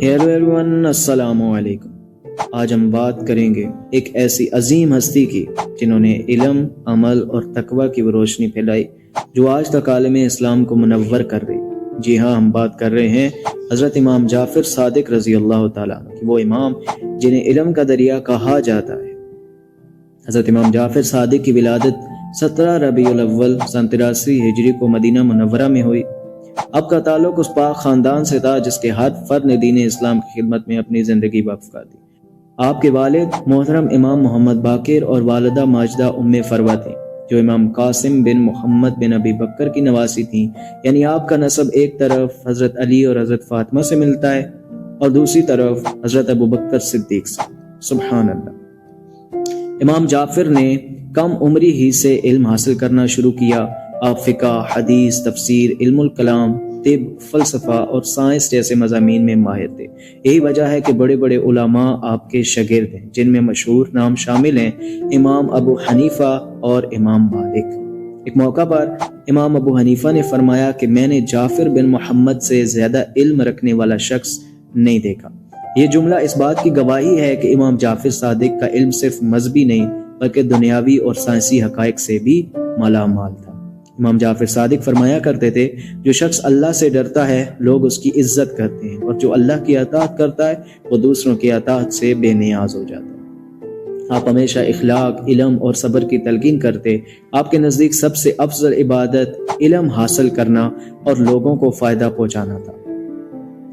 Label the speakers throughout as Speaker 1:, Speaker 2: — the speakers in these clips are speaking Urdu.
Speaker 1: ہیلو ایوریون، السلام علیکم۔ آج ہم بات کریں گے ایک ایسی عظیم ہستی کی جنہوں نے علم، عمل اور تقوی کی وہ روشنی پھیلائی جو آج تک عالم اسلام کو منور کر رہی۔ جی ہاں، ہم بات کر رہے ہیں حضرت امام جعفر صادق رضی اللہ تعالیٰ عنہ، وہ امام جنہیں علم کا دریا کہا جاتا ہے۔ حضرت امام جعفر صادق کی ولادت 17 ربیع الاول سن 83 ہجری کو مدینہ منورہ میں ہوئی۔ آپ کا تعلق اس پاک خاندان سے تھا جس کے ہر فرد نے دین اسلام کی خدمت میں اپنی زندگی وقف کر دی۔ آپ کے والد محترم امام محمد باقر اور والدہ ماجدہ ام فروہ تھیں جو امام قاسم بن محمد بن ابی بکر کی نواسی تھیں، یعنی آپ کا نسب ایک طرف حضرت علی اور حضرت فاطمہ سے ملتا ہے اور دوسری طرف حضرت ابو بکر صدیق سے۔ سبحان اللہ۔ امام جعفر نے کم عمری ہی سے علم حاصل کرنا شروع کیا۔ آپ فقہ، حدیث، تفسیر، علم الکلام، طب، فلسفہ اور سائنس جیسے مضامین میں ماہر تھے۔ یہی وجہ ہے کہ بڑے بڑے علماء آپ کے شاگرد ہیں، جن میں مشہور نام شامل ہیں امام ابو حنیفہ اور امام مالک۔ ایک موقع پر امام ابو حنیفہ نے فرمایا کہ میں نے جعفر بن محمد سے زیادہ علم رکھنے والا شخص نہیں دیکھا۔ یہ جملہ اس بات کی گواہی ہے کہ امام جعفر صادق کا علم صرف مذہبی نہیں بلکہ دنیاوی اور سائنسی حقائق سے بھی مالا مال تھا۔ امام جعفر صادق فرمایا کرتے تھے، جو شخص اللہ سے ڈرتا ہے لوگ اس کی عزت کرتے ہیں، اور جو اللہ کی اطاعت کرتا ہے وہ دوسروں کی اطاعت سے بے نیاز ہو جاتا ہے۔ آپ ہمیشہ اخلاق، علم اور صبر کی تلقین کرتے۔ آپ کے نزدیک سب سے افضل عبادت علم حاصل کرنا اور لوگوں کو فائدہ پہنچانا تھا۔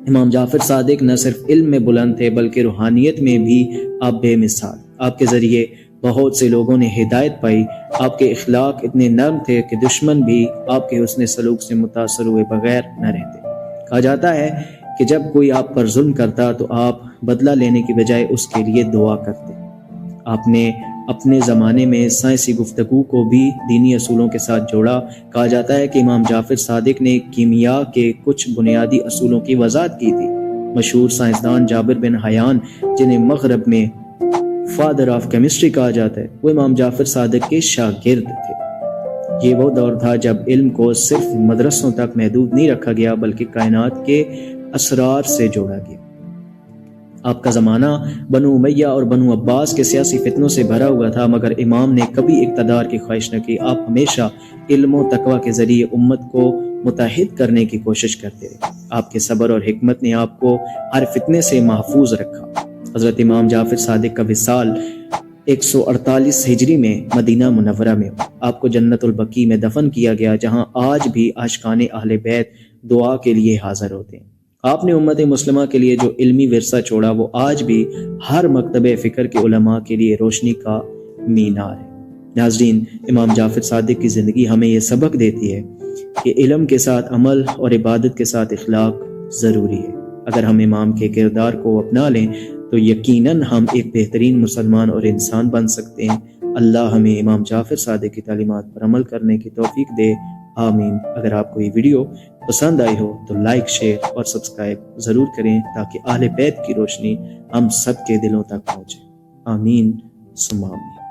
Speaker 1: امام جعفر صادق نہ صرف علم میں بلند تھے بلکہ روحانیت میں بھی آپ بے مثال۔ آپ کے ذریعے بہت سے لوگوں نے ہدایت پائی۔ آپ کے اخلاق اتنے نرم تھے کہ دشمن بھی آپ کے حسن سلوک سے متاثر ہوئے بغیر نہ رہتے۔ کہا جاتا ہے کہ جب کوئی آپ پر ظلم کرتا تو آپ بدلہ لینے کی بجائے اس کے لیے دعا کرتے۔ آپ نے اپنے زمانے میں سائنسی گفتگو کو بھی دینی اصولوں کے ساتھ جوڑا۔ کہا جاتا ہے کہ امام جعفر صادق نے کیمیا کے کچھ بنیادی اصولوں کی وضاحت کی تھی۔ مشہور سائنسدان جابر بن حیان، جنہیں مغرب میں فادر آف کیمسٹری کہا جاتا ہے، وہ امام جعفر صادق کے شاگرد تھے۔ یہ وہ دور تھا جب علم کو صرف مدرسوں تک محدود نہیں رکھا گیا بلکہ کائنات کے اسرار سے جوڑا گیا۔ آپ کا زمانہ بنو امیہ اور بنو عباس کے سیاسی فتنوں سے بھرا ہوا تھا، مگر امام نے کبھی اقتدار کی خواہش نہ کی۔ آپ ہمیشہ علم و تقوی کے ذریعے امت کو متحد کرنے کی کوشش کرتے رہے۔ آپ کے صبر اور حکمت نے آپ کو ہر فتنے سے محفوظ رکھا۔ حضرت امام جعفر صادق کا وصال 148 ہجری میں مدینہ منورہ میں ہوا۔ آپ کو جنت البقیع میں دفن کیا گیا، جہاں آج بھی عاشقان اہل بیت دعا کے لیے حاضر ہوتے ہیں۔ آپ نے امت مسلمہ کے لیے جو علمی ورثہ چھوڑا وہ آج بھی ہر مکتب فکر کے علماء کے لیے روشنی کا مینار ہے۔ ناظرین، امام جعفر صادق کی زندگی ہمیں یہ سبق دیتی ہے کہ علم کے ساتھ عمل اور عبادت کے ساتھ اخلاق ضروری ہے۔ اگر ہم امام کے کردار کو اپنا لیں تو یقیناً ہم ایک بہترین مسلمان اور انسان بن سکتے ہیں۔ اللہ ہمیں امام جعفر صادق کی تعلیمات پر عمل کرنے کی توفیق دے، آمین۔ اگر آپ کو یہ ویڈیو پسند آئی ہو تو لائک، شیئر اور سبسکرائب ضرور کریں تاکہ اہل بیت کی روشنی ہم سب کے دلوں تک پہنچے۔ آمین ثم آمین۔